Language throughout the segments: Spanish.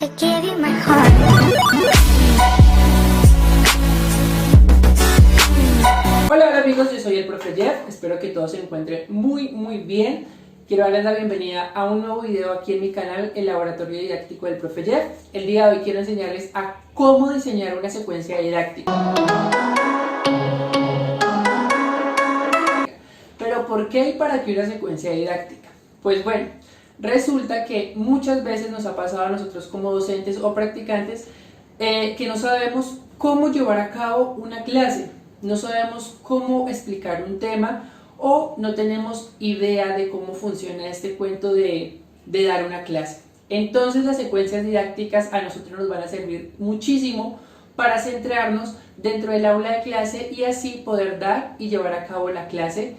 I gave you my heart. Hola amigos, yo soy el profe Jeff, espero que todos se encuentren muy bien. Quiero darles la bienvenida a un nuevo video aquí en mi canal, el Laboratorio Didáctico del profe Jeff. El día de hoy quiero enseñarles a cómo diseñar una secuencia didáctica. Pero ¿por qué y para qué una secuencia didáctica? Pues bueno, resulta que muchas veces nos ha pasado a nosotros como docentes o practicantes que no sabemos cómo llevar a cabo una clase, no sabemos cómo explicar un tema o no tenemos idea de cómo funciona este cuento de dar una clase. Entonces las secuencias didácticas a nosotros nos van a servir muchísimo para centrarnos dentro del aula de clase y así poder dar y llevar a cabo la clase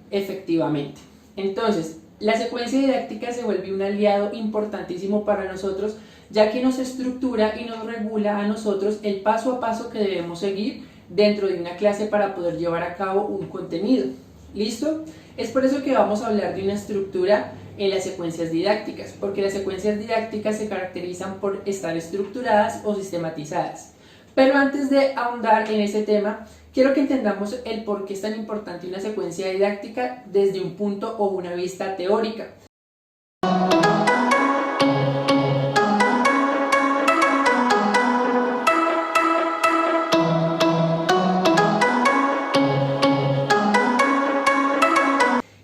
efectivamente. Entonces, la secuencia didáctica se vuelve un aliado importantísimo para nosotros, ya que nos estructura y nos regula a nosotros el paso a paso que debemos seguir dentro de una clase para poder llevar a cabo un contenido. ¿Listo? Es por eso que vamos a hablar de una estructura en las secuencias didácticas, porque las secuencias didácticas se caracterizan por estar estructuradas o sistematizadas. Pero antes de ahondar en ese tema, quiero que entendamos el por qué es tan importante una secuencia didáctica desde un punto o una vista teórica.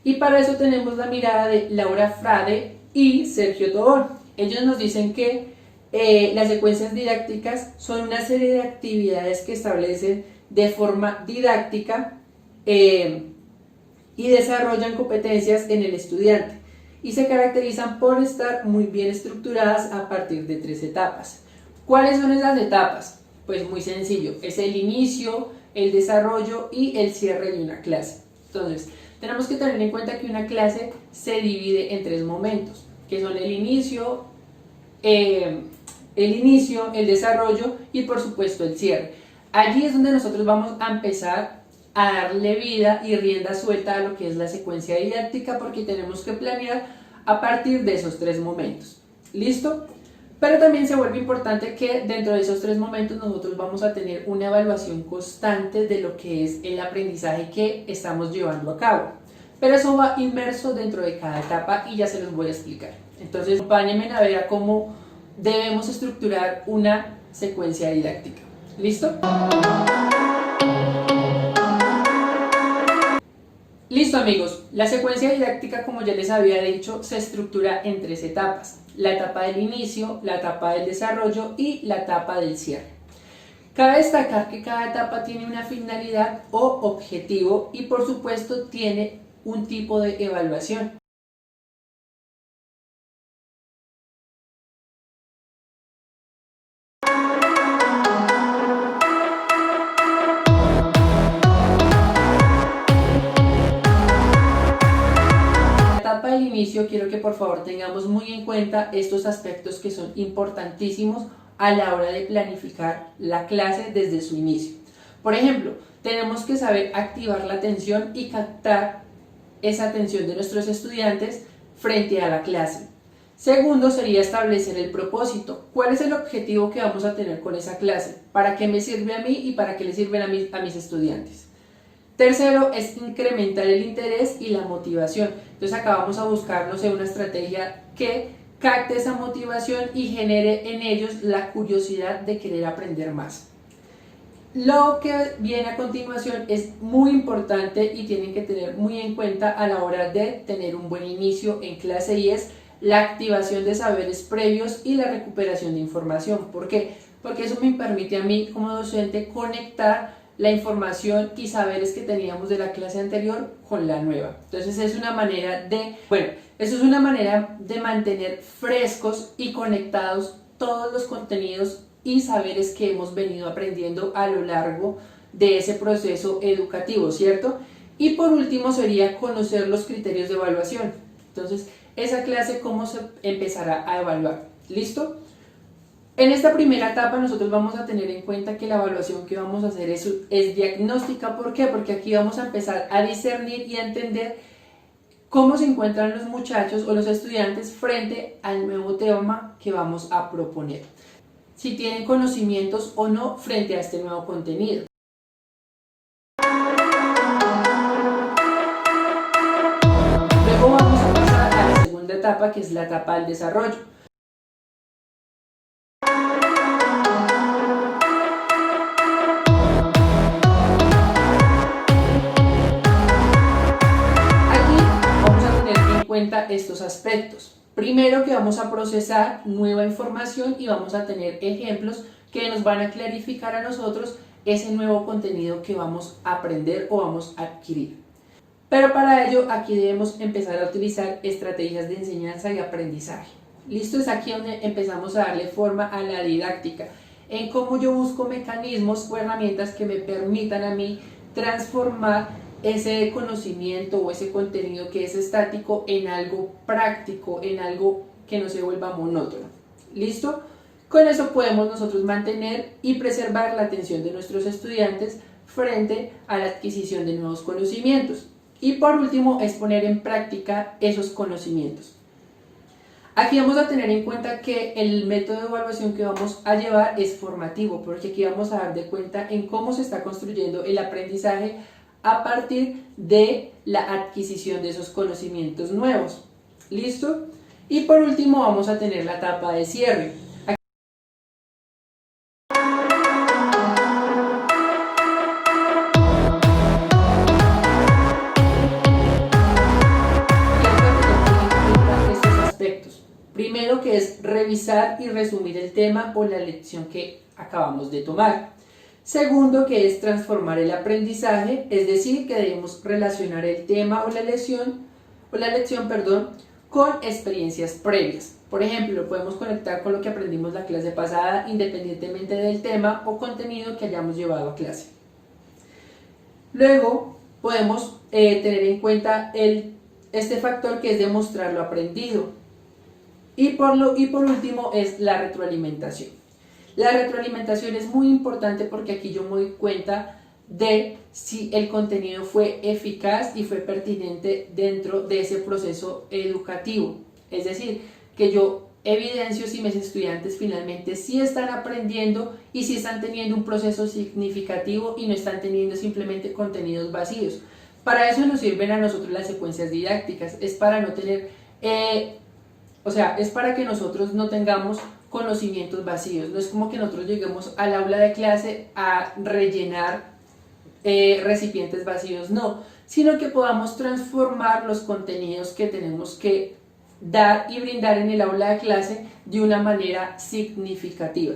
Y para eso tenemos la mirada de Laura Frade y Sergio Tobón. Ellos nos dicen que las secuencias didácticas son una serie de actividades que establecen de forma didáctica y desarrollan competencias en el estudiante y se caracterizan por estar muy bien estructuradas a partir de 3 etapas. ¿Cuáles son esas etapas? Pues muy sencillo, es el inicio, el desarrollo y el cierre de una clase. Entonces, tenemos que tener en cuenta que una clase se divide en 3 momentos, que son el inicio, el desarrollo y por supuesto el cierre. Allí es donde nosotros vamos a empezar a darle vida y rienda suelta a lo que es la secuencia didáctica, porque tenemos que planear a partir de esos 3 momentos. ¿Listo? Pero también se vuelve importante que dentro de esos 3 momentos nosotros vamos a tener una evaluación constante de lo que es el aprendizaje que estamos llevando a cabo. Pero eso va inmerso dentro de cada etapa y ya se los voy a explicar. Entonces, acompáñenme a ver a cómo debemos estructurar una secuencia didáctica. ¿Listo? Listo amigos, la secuencia didáctica, como ya les había dicho, se estructura en 3 etapas. La etapa del inicio, la etapa del desarrollo y la etapa del cierre. Cabe destacar que cada etapa tiene una finalidad o objetivo y por supuesto tiene un tipo de evaluación. Del inicio, quiero que por favor tengamos muy en cuenta estos aspectos que son importantísimos a la hora de planificar la clase desde su inicio. Por ejemplo, tenemos que saber activar la atención y captar esa atención de nuestros estudiantes frente a la clase. Segundo sería establecer el propósito. ¿Cuál es el objetivo que vamos a tener con esa clase? ¿Para qué me sirve a mí y para qué le sirven a mis estudiantes? Tercero es incrementar el interés y la motivación. Entonces acá vamos a buscar, no sé, una estrategia que capte esa motivación y genere en ellos la curiosidad de querer aprender más. Lo que viene a continuación es muy importante y tienen que tener muy en cuenta a la hora de tener un buen inicio en clase y es la activación de saberes previos y la recuperación de información. ¿Por qué? Porque eso me permite a mí como docente conectar la información y saberes que teníamos de la clase anterior con la nueva. Entonces es una manera de mantener frescos y conectados todos los contenidos y saberes que hemos venido aprendiendo a lo largo de ese proceso educativo, ¿cierto? Y por último sería conocer los criterios de evaluación. Entonces, esa clase, ¿cómo se empezará a evaluar? ¿Listo? En esta primera etapa nosotros vamos a tener en cuenta que la evaluación que vamos a hacer es diagnóstica. ¿Por qué? Porque aquí vamos a empezar a discernir y a entender cómo se encuentran los muchachos o los estudiantes frente al nuevo tema que vamos a proponer. Si tienen conocimientos o no frente a este nuevo contenido. Luego vamos a pasar a la segunda etapa, que es la etapa del desarrollo. Aquí vamos a tener en cuenta estos aspectos. Primero, que vamos a procesar nueva información y vamos a tener ejemplos que nos van a clarificar a nosotros ese nuevo contenido que vamos a aprender o vamos a adquirir. Pero para ello aquí debemos empezar a utilizar estrategias de enseñanza y aprendizaje. Listo, es aquí donde empezamos a darle forma a la didáctica, en cómo yo busco mecanismos o herramientas que me permitan a mí transformar ese conocimiento o ese contenido que es estático en algo práctico, en algo que no se vuelva monótono. ¿Listo? Con eso podemos nosotros mantener y preservar la atención de nuestros estudiantes frente a la adquisición de nuevos conocimientos. Y por último, es poner en práctica esos conocimientos. Aquí vamos a tener en cuenta que el método de evaluación que vamos a llevar es formativo, porque aquí vamos a dar de cuenta en cómo se está construyendo el aprendizaje a partir de la adquisición de esos conocimientos nuevos. ¿Listo? Y por último vamos a tener la etapa de cierre. Primero, que es revisar y resumir el tema o la lección que acabamos de tomar. Segundo, que es transformar el aprendizaje, es decir, que debemos relacionar el tema o la lección, con experiencias previas. Por ejemplo, podemos conectar con lo que aprendimos la clase pasada independientemente del tema o contenido que hayamos llevado a clase. Luego, podemos tener en cuenta este factor, que es demostrar lo aprendido. Y por último es la retroalimentación. La retroalimentación es muy importante porque aquí yo me doy cuenta de si el contenido fue eficaz y fue pertinente dentro de ese proceso educativo. Es decir, que yo evidencio si mis estudiantes finalmente sí están aprendiendo y si están teniendo un proceso significativo y no están teniendo simplemente contenidos vacíos. Para eso nos sirven a nosotros las secuencias didácticas, es para no tener... es para que nosotros no tengamos conocimientos vacíos. No es como que nosotros lleguemos al aula de clase a rellenar recipientes vacíos, no, sino que podamos transformar los contenidos que tenemos que dar y brindar en el aula de clase de una manera significativa.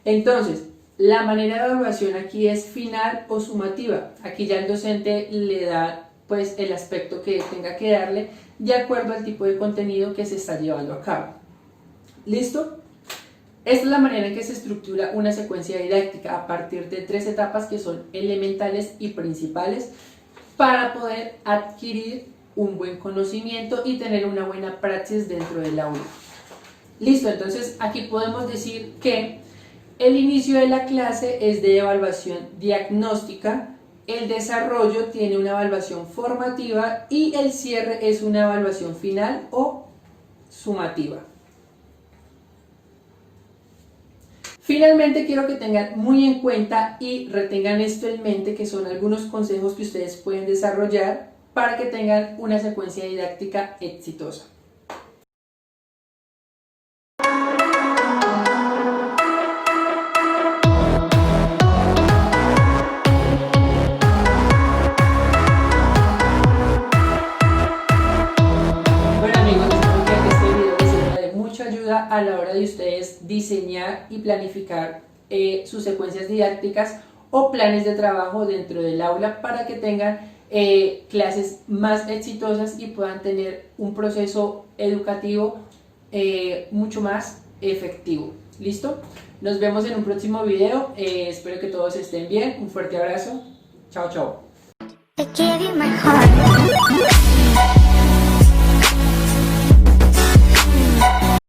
Entonces, la manera de evaluación aquí es final o sumativa. Aquí ya el docente le da pues el aspecto que tenga que darle de acuerdo al tipo de contenido que se está llevando a cabo. ¿Listo? Esta es la manera en que se estructura una secuencia didáctica a partir de 3 etapas que son elementales y principales para poder adquirir un buen conocimiento y tener una buena praxis dentro del aula. Listo, entonces aquí podemos decir que el inicio de la clase es de evaluación diagnóstica, el desarrollo tiene una evaluación formativa y el cierre es una evaluación final o sumativa. Finalmente quiero que tengan muy en cuenta y retengan esto en mente, que son algunos consejos que ustedes pueden desarrollar para que tengan una secuencia didáctica exitosa. A la hora de ustedes diseñar y planificar sus secuencias didácticas o planes de trabajo dentro del aula para que tengan clases más exitosas y puedan tener un proceso educativo mucho más efectivo. ¿Listo? Nos vemos en un próximo video. Espero que todos estén bien. Un fuerte abrazo. Chao, chao. I gave you my heart.